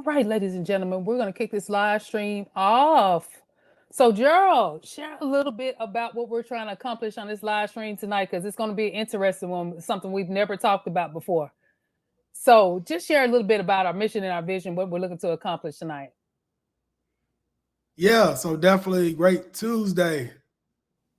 All right, ladies and gentlemen, we're going to kick this live stream off. So, Gerald, share a little bit about what we're trying to accomplish on this live stream tonight, because it's going to be an interesting one, something we've never talked about before. So, just share a little bit about our mission and our vision, what we're looking to accomplish tonight. Yeah, so definitely great Tuesday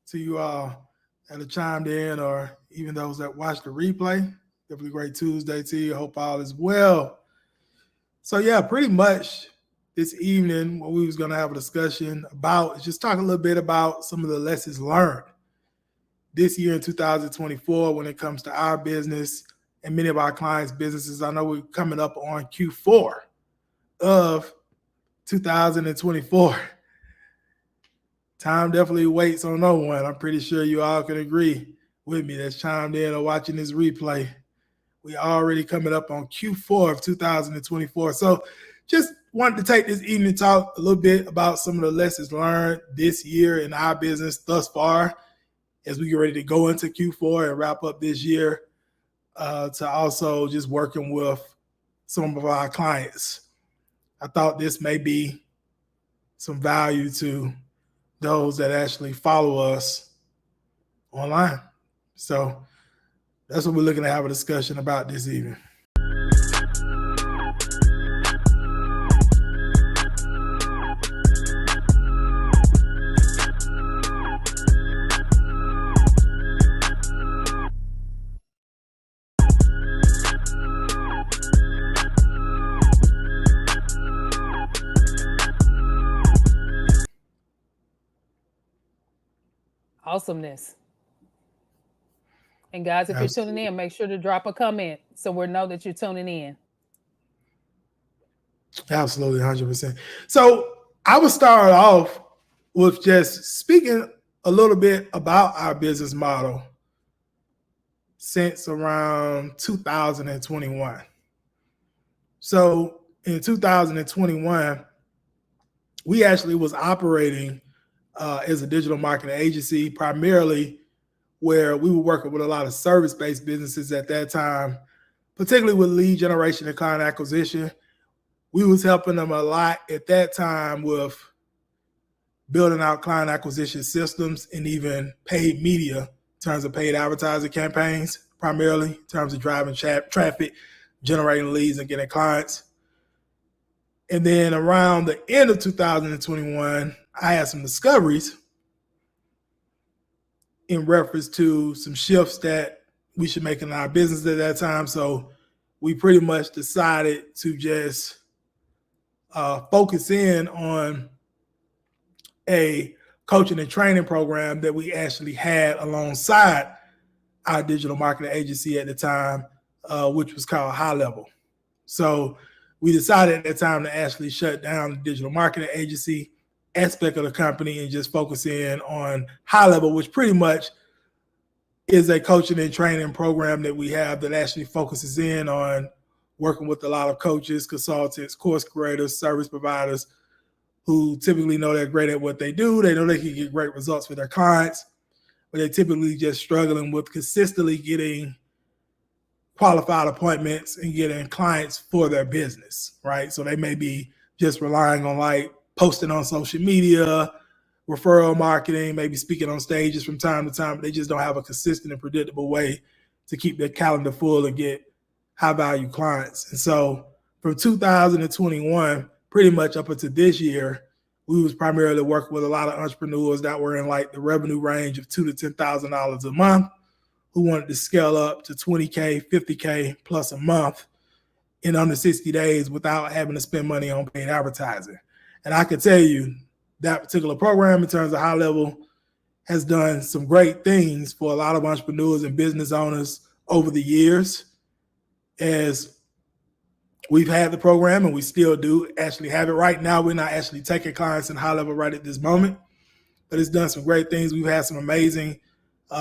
to you all that have chimed in, or even those that watch the replay. Definitely great Tuesday to you. Hope all is well. So yeah, pretty much this evening, what we was going to have a discussion about is just talk a little bit about some of the lessons learned this year in 2024 when it comes to our business and many of our clients' businesses. I know we're coming up on Q4 of 2024. Time definitely waits on no one. I'm pretty sure you all can agree with me that's chimed in or watching this replay. We already coming up on Q4 of 2024. So just wanted to take this evening to talk a little bit about some of the lessons learned this year in our business thus far as we get ready to go into Q4 and wrap up this year, to also just working with some of our clients. I thought this may be some value to those that actually follow us online. So that's what we're looking to have a discussion about this evening. Awesomeness. And guys, if you're tuning in, make sure to drop a comment so we'll know that you're tuning in. Absolutely, 100%. So I would start off with just speaking a little bit about our business model since around 2021. So in 2021, we actually was operating as a digital marketing agency, primarily where we were working with a lot of service-based businesses at that time, particularly with lead generation and client acquisition. We was helping them a lot at that time with building out client acquisition systems and even paid media in terms of paid advertising campaigns, primarily in terms of driving traffic, generating leads, and getting clients. And then around the end of 2021, I had some discoveries in reference to some shifts that we should make in our business at that time. So we pretty much decided to just focus in on a coaching and training program that we actually had alongside our digital marketing agency at the time, which was called High Level. So we decided at that time to actually shut down the digital marketing agency aspect of the company and just focus in on High Level, which pretty much is a coaching and training program that we have that actually focuses in on working with a lot of coaches, consultants, course creators, service providers who typically know they're great at what they do. They know they can get great results for their clients, but they're typically just struggling with consistently getting qualified appointments and getting clients for their business, right? So they may be just relying on like posting on social media, referral marketing, maybe speaking on stages from time to time, but they just don't have a consistent and predictable way to keep their calendar full and get high value clients. And so from 2021, pretty much up until this year, we was primarily working with a lot of entrepreneurs that were in like the revenue range of $2,000 to $10,000 a month, who wanted to scale up to 20K, 50K plus a month in under 60 days without having to spend money on paid advertising. And I can tell you that particular program in terms of High Level has done some great things for a lot of entrepreneurs and business owners over the years, as we've had the program and we still do actually have it. Right now, we're not actually taking clients in High Level right at this moment, but it's done some great things. We've had some amazing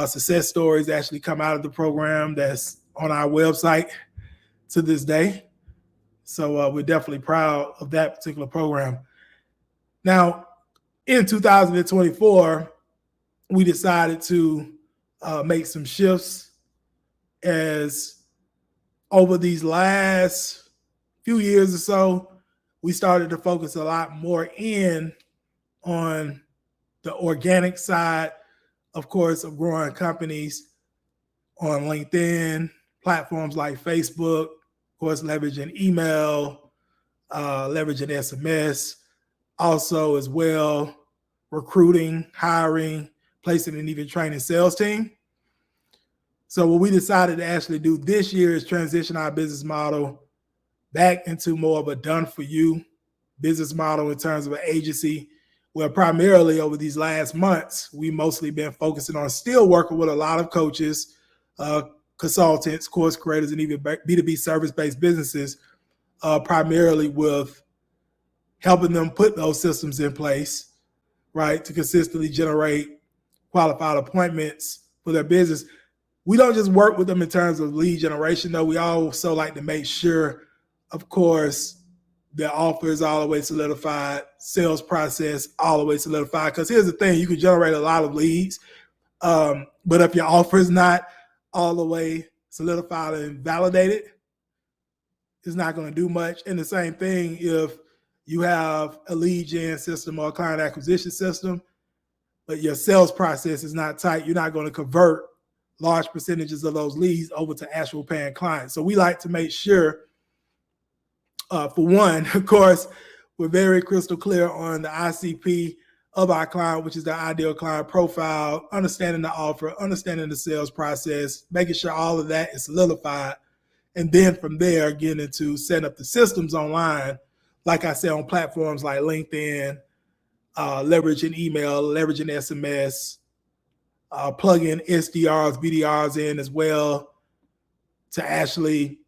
success stories actually come out of the program that's on our website to this day. So we're definitely proud of that particular program. Now, in 2024, we decided to make some shifts, as over these last few years or so, we started to focus a lot more in on the organic side, of course, of growing companies on LinkedIn, platforms like Facebook, of course, leveraging email, leveraging SMS, also as well, recruiting, hiring, placing and even training sales team. So what we decided to actually do this year is transition our business model back into more of a done-for-you business model in terms of an agency, where primarily over these last months, we mostly been focusing on still working with a lot of coaches, consultants, course creators, and even B2B service-based businesses, primarily with helping them put those systems in place, right, to consistently generate qualified appointments for their business. We don't just work with them in terms of lead generation, though. We also like to make sure, of course, the offer is all the way solidified, sales process all the way solidified. Because here's the thing, you can generate a lot of leads, but if your offer is not all the way solidified and validated, it's not going to do much. And the same thing if you have a lead gen system or a client acquisition system, but your sales process is not tight, you're not going to convert large percentages of those leads over to actual paying clients. So we like to make sure, for one, of course, we're very crystal clear on the ICP of our client, which is the ideal client profile, understanding the offer, understanding the sales process, making sure all of that is solidified. And then from there, getting into setting up the systems online, like I said, on platforms like LinkedIn, leveraging email, leveraging SMS, plugging SDRs, BDRs in as well to actually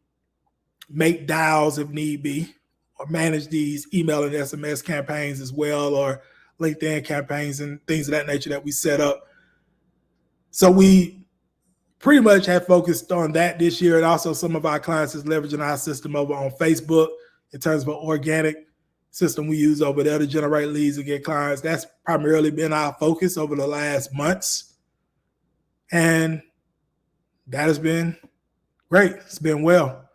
make dials if need be, or manage these email and SMS campaigns as well, or LinkedIn campaigns and things of that nature that we set up. So we pretty much have focused on that this year. And also some of our clients is leveraging our system over on Facebook in terms of an organic system we use over there to generate leads and get clients. That's primarily been our focus over the last months. And that has been great. It's been well.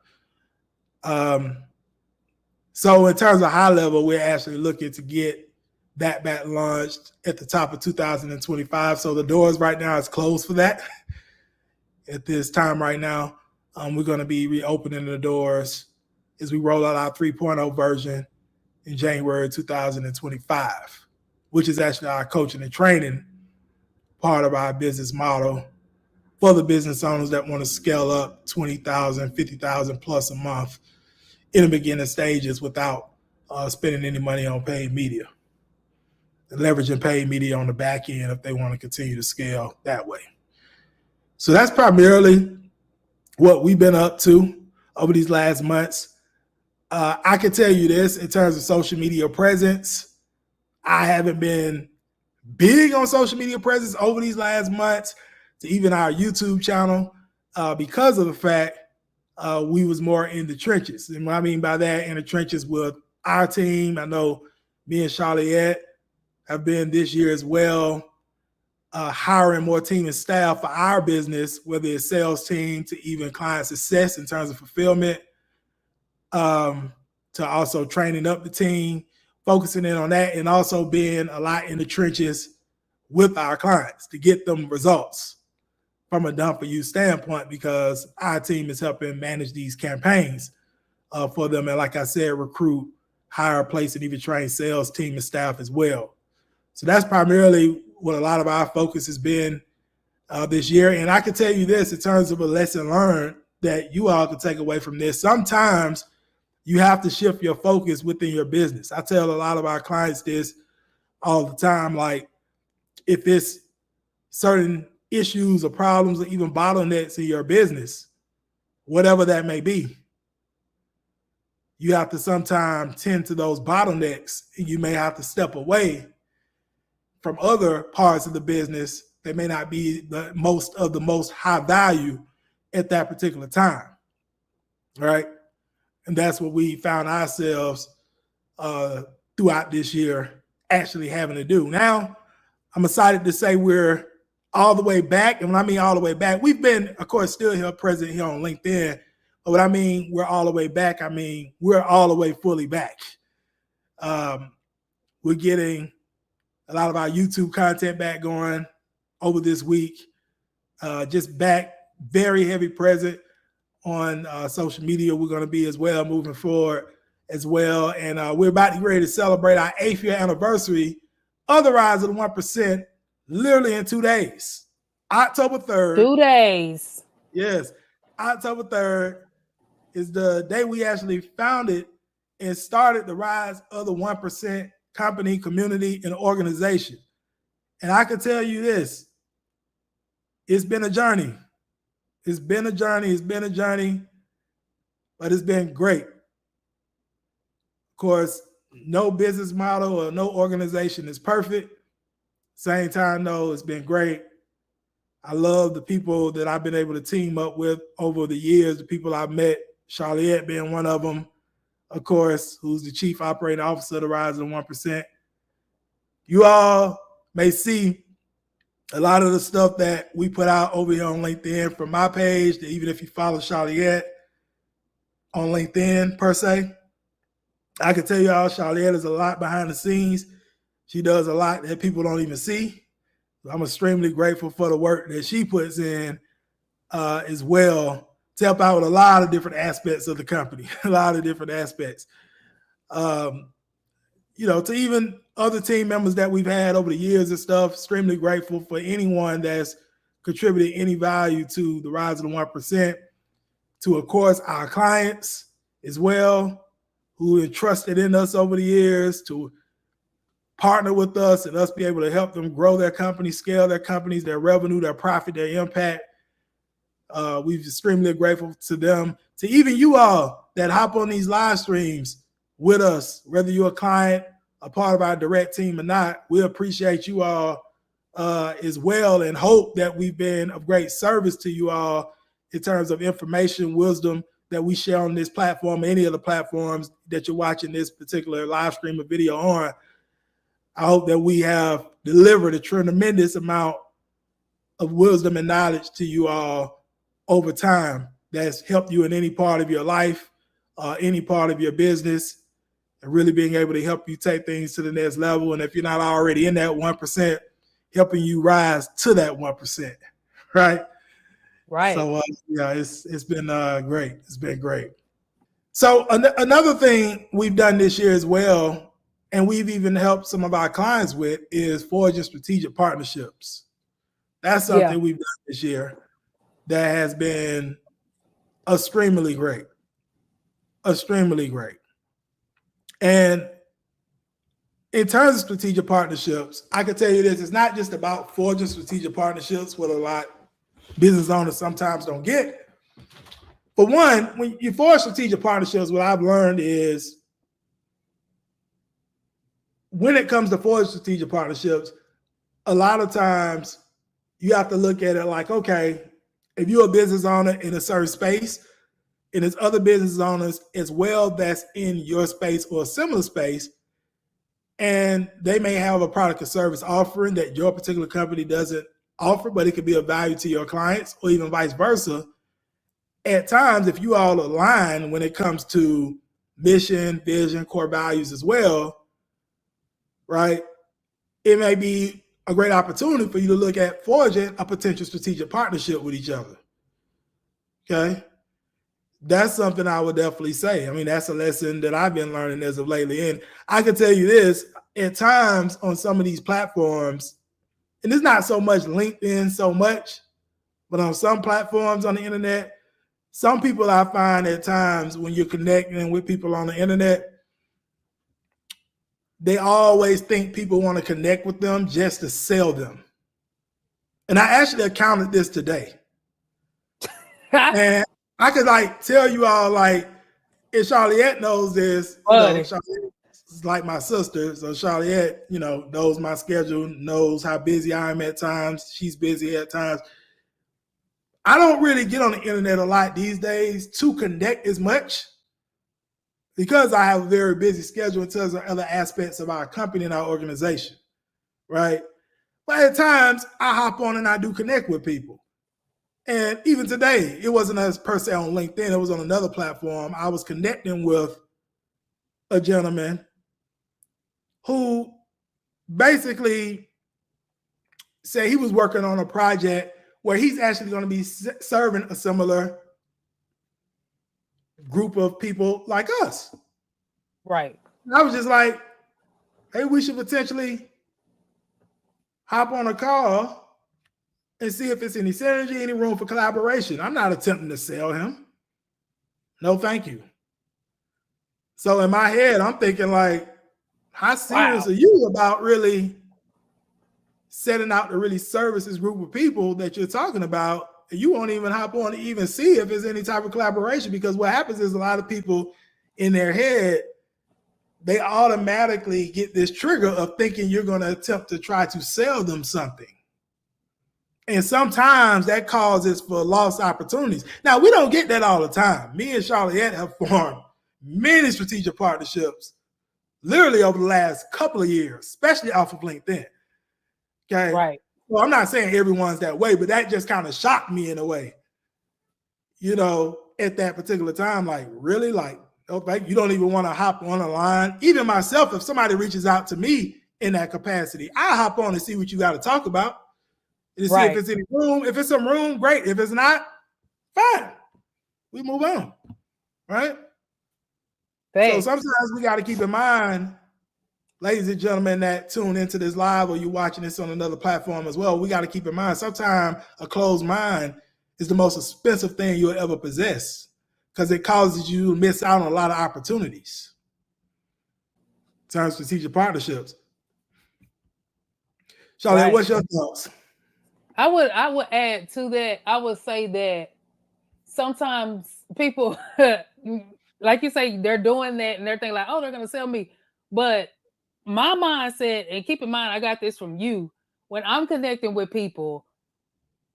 So in terms of high level, we're actually looking to get that back launched at the top of 2025. So the doors right now is closed for that. At this time right now, we're going to be reopening the doors as we roll out our 3.0 version in January 2025, which is actually our coaching and training part of our business model for the business owners that want to scale up 20,000, 50,000 plus a month in the beginning stages without spending any money on paid media, and leveraging paid media on the back end if they want to continue to scale that way. So that's primarily what we've been up to over these last months. I can tell you this in terms of social media presence. I haven't been big on social media presence over these last months to even our YouTube channel because of the fact we was more in the trenches. And what I mean by that, in the trenches with our team. I know me and Charliette have been this year as well, hiring more team and staff for our business, whether it's sales team to even client success in terms of fulfillment, to also training up the team, focusing in on that, and also being a lot in the trenches with our clients to get them results from a done-for-you standpoint, because our team is helping manage these campaigns for them. And like I said, recruit, hire, place, and even train sales team and staff as well. So that's primarily what a lot of our focus has been this year. And I can tell you this in terms of a lesson learned that you all can take away from this. Sometimes you have to shift your focus within your business. I tell a lot of our clients this all the time, like if it's certain issues or problems or even bottlenecks in your business, whatever that may be, you have to sometimes tend to those bottlenecks, and you may have to step away from other parts of the business that may not be the most high value at that particular time, right? And that's what we found ourselves throughout this year actually having to do. Now, I'm excited to say we're all the way back. And when I mean all the way back, we've been, of course, still here present here on LinkedIn. But what I mean, we're all the way back, I mean, we're all the way fully back. We're getting a lot of our YouTube content back going over this week. Just back, very heavy present on social media. We're going to be as well moving forward as well. And we're about to get ready to celebrate our 8th year anniversary of the Rise of the 1%, literally in 2 days. October 3rd. 2 days. Yes. October 3rd is the day we actually founded and started the Rise of the 1% company, community, and organization. And I can tell you this, it's been a journey. It's been a journey, but it's been great. Of course, no business model or no organization is perfect. Same time, though, it's been great. I love the people that I've been able to team up with over the years, the people I've met, Charliette being one of them, of course, who's the chief operating officer of the Rise of the 1%. You all may see a lot of the stuff that we put out over here on LinkedIn from my page, that even if you follow Charliette on LinkedIn per se, I can tell you all Charliette is a lot behind the scenes. She does a lot that people don't even see. I'm extremely grateful for the work that she puts in as well to help out with a lot of different aspects of the company, a lot of different aspects. To even other team members that we've had over the years and stuff, extremely grateful for anyone that's contributed any value to the Rise of the 1%, to, of course, our clients as well, who entrusted in us over the years to partner with us and us be able to help them grow their company, scale their companies, their revenue, their profit, their impact. We're extremely grateful to them, to even you all that hop on these live streams with us, whether you're a client, a part of our direct team or not. We appreciate you all as well, and hope that we've been of great service to you all in terms of information, wisdom that we share on this platform, any of the platforms that you're watching this particular live stream or video on. I hope that we have delivered a tremendous amount of wisdom and knowledge to you all over time that's helped you in any part of your life, any part of your business, and really being able to help you take things to the next level. And if you're not already in that 1%, helping you rise to that 1%, right? Right. So, it's been great. It's been great. So another thing we've done this year as well, and we've even helped some of our clients with, is forging strategic partnerships. That's something we've done this year that has been extremely great. Extremely great. And in terms of strategic partnerships, I can tell you this, it's not just about forging strategic partnerships, what a lot of business owners sometimes don't get. But one, when you forge strategic partnerships, what I've learned is when it comes to forging strategic partnerships, a lot of times you have to look at it like, okay, if you're a business owner in a certain space and there's other business owners as well that's in your space or a similar space, and they may have a product or service offering that your particular company doesn't offer, but it could be of value to your clients, or even vice versa. At times, if you all align when it comes to mission, vision, core values as well, right, it may be a great opportunity for you to look at forging a potential strategic partnership with each other. Okay? That's something I would definitely say. I mean, that's a lesson that I've been learning as of lately. And I can tell you this, at times on some of these platforms, and it's not so much LinkedIn so much, but on some platforms on the internet, some people I find at times when you're connecting with people on the internet, they always think people want to connect with them just to sell them. And I actually accounted this today. And I could tell you all, if Charliette knows this, Charliette is like my sister. So Charliette, knows my schedule, knows how busy I am at times. She's busy at times. I don't really get on the internet a lot these days to connect as much because I have a very busy schedule in terms of other aspects of our company and our organization, right? But at times, I hop on and I do connect with people. And even today, it wasn't as per se on LinkedIn. It was on another platform. I was connecting with a gentleman who basically said he was working on a project where he's actually going to be serving a similar group of people like us. Right. And I was just like, hey, we should potentially hop on a call and see if it's any synergy, any room for collaboration. I'm not attempting to sell him. No, thank you. So in my head, I'm thinking like, how serious Wow. are you about really setting out to really service this group of people that you're talking about? And you won't even hop on to even see if there's any type of collaboration, because what happens is a lot of people in their head, they automatically get this trigger of thinking you're going to attempt to try to sell them something. And sometimes that causes for lost opportunities. Now, we don't get that all the time. Me and Charlotte have formed many strategic partnerships literally over the last couple of years, especially off of LinkedIn. Okay. Right. Well, I'm not saying everyone's that way, but that just kind of shocked me in a way. At that particular time, like, really? Like, okay, you don't even want to hop on a line. Even myself, if somebody reaches out to me in that capacity, I hop on and see what you got to talk about. To see if it's any room. If it's some room, great. If it's not, fine. We move on. Right? So sometimes we got to keep in mind, ladies and gentlemen that tune into this live or you watching this on another platform as well, we got to keep in mind sometimes a closed mind is the most expensive thing you'll ever possess, because it causes you to miss out on a lot of opportunities. In terms of strategic partnerships. Charlotte, what's your thoughts? I would add to that. I would say that sometimes people, like you say, they're doing that and they're thinking like, oh, they're going to sell me. But my mindset, and keep in mind, I got this from you. When I'm connecting with people,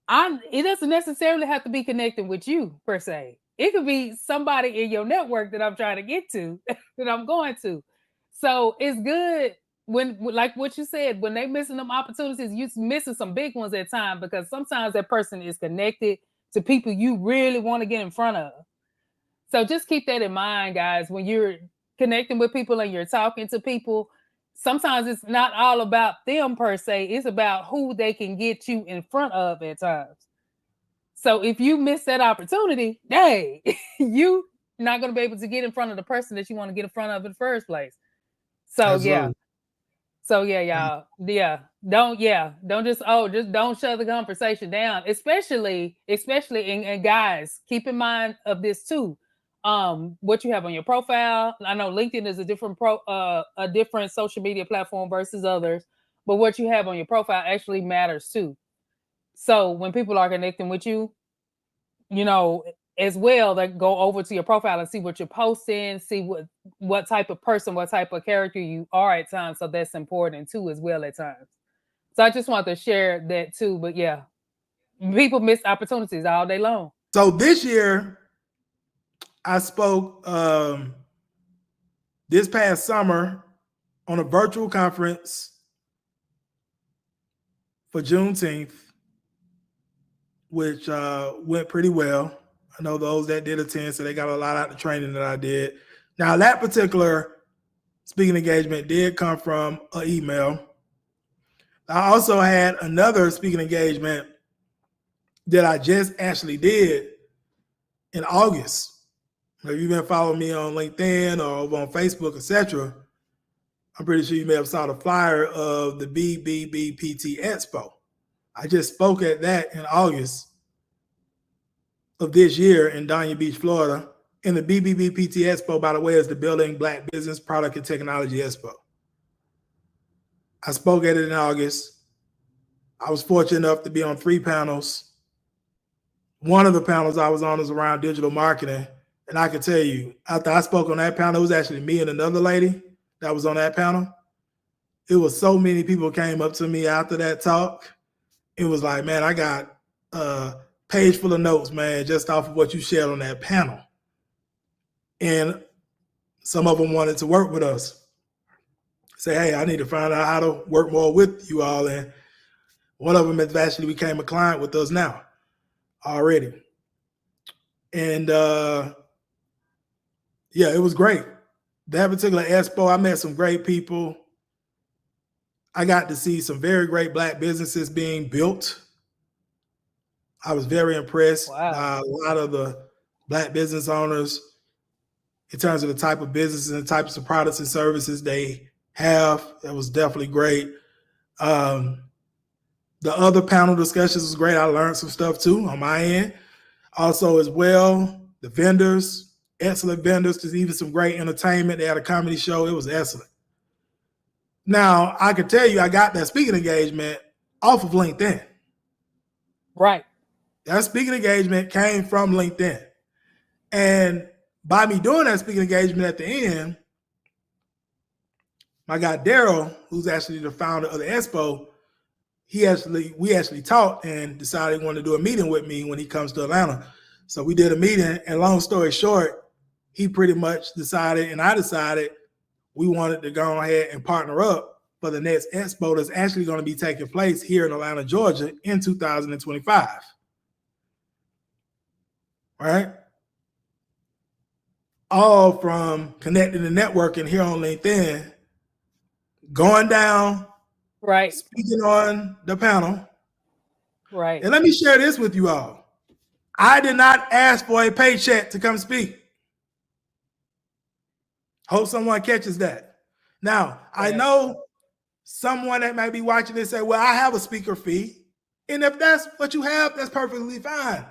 it doesn't necessarily have to be connecting with you per se. It could be somebody in your network that I'm trying to get to, that I'm going to. So it's good when, like what you said, when they missing them opportunities, you missing some big ones at time, because sometimes that person is connected to people you really want to get in front of. So just keep that in mind, guys. When you're connecting with people and you're talking to people, sometimes it's not all about them per se. It's about who they can get you in front of at times. So if you miss that opportunity, hey, you not going to be able to get in front of the person that you want to get in front of in the first place. So Absolutely. y'all, don't just don't shut the conversation down, especially and guys, keep in mind of this too. What you have on your profile. I know LinkedIn is a different social media platform versus others, but what you have on your profile actually matters too. So when people are connecting with you, as well, they go over to your profile and see what you're posting, see what type of person, what type of character you are at times. So that's important too, as well, at times. So I just want to share that too. But yeah, people miss opportunities all day long. So this year, I spoke this past summer on a virtual conference for Juneteenth, which went pretty well. I know those that did attend, so they got a lot out of the training that I did. Now, that particular speaking engagement did come from an email. I also had another speaking engagement that I just actually did in August. If you've been following me on LinkedIn or over on Facebook, etc., I'm pretty sure you may have saw the flyer of the BBBPT Expo. I just spoke at that in August of this year in Dania Beach, Florida. And the BBBPT Expo, by the way, is the Building Black Business Product and Technology Expo. I spoke at it in August. I was fortunate enough to be on 3 panels. One of the panels I was on is around digital marketing. And I can tell you, after I spoke on that panel, it was actually me and another lady that was on that panel. It was so many people came up to me after that talk. It was like, man, I got a page full of notes, man, just off of what you shared on that panel. And some of them wanted to work with us. Say, hey, I need to find out how to work more with you all. And one of them has actually became a client with us now already. And yeah, it was great. That particular expo, I met some great people. I got to see some very great Black businesses being built. I was very impressed by a lot of the Black business owners in terms of the type of businesses and the types of products and services they have. That was definitely great. The other panel discussions was great. I learned some stuff too on my end. Also, as well, the vendors, excellent vendors. There's even some great entertainment. They had a comedy show. It was excellent. Now, I can tell you I got that speaking engagement off of LinkedIn. Right. That speaking engagement came from LinkedIn. And by me doing that speaking engagement at the end, my guy Gerald, who's actually the founder of the Expo, we actually talked and decided he wanted to do a meeting with me when he comes to Atlanta. So we did a meeting, and long story short, he pretty much decided, and I decided, we wanted to go ahead and partner up for the next Expo that's actually going to be taking place here in Atlanta, Georgia in 2025. Right? All from connecting and networking here on LinkedIn, going down, right, speaking on the panel. Right. And let me share this with you all. I did not ask for a paycheck to come speak. Hope someone catches that. Now, I know someone that might be watching this say, well, I have a speaker fee. And if that's what you have, that's perfectly fine.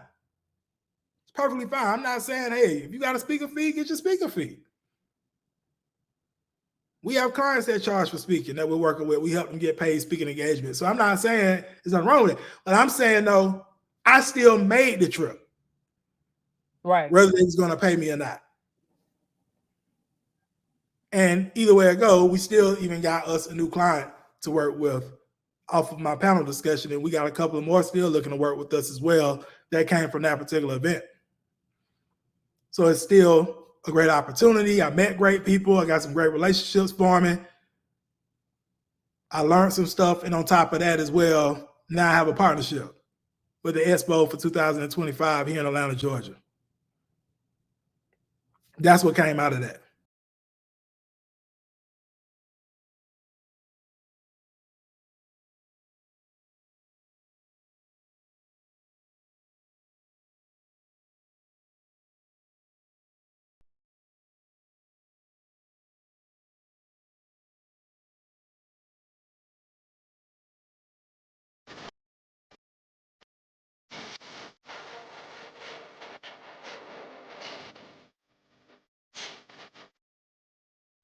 It's perfectly fine. I'm not saying, hey, if you got a speaker fee, get your speaker fee. We have clients that charge for speaking that we're working with. We help them get paid speaking engagement. So I'm not saying there's nothing wrong with it. But I'm saying, no, I still made the trip. Right. Whether it's going to pay me or not. And either way it go, we still even got us a new client to work with off of my panel discussion. And we got a couple of more still looking to work with us as well that came from that particular event. So it's still a great opportunity. I met great people. I got some great relationships forming. I learned some stuff. And on top of that as well, now I have a partnership with the Expo for 2025 here in Atlanta, Georgia. That's what came out of that.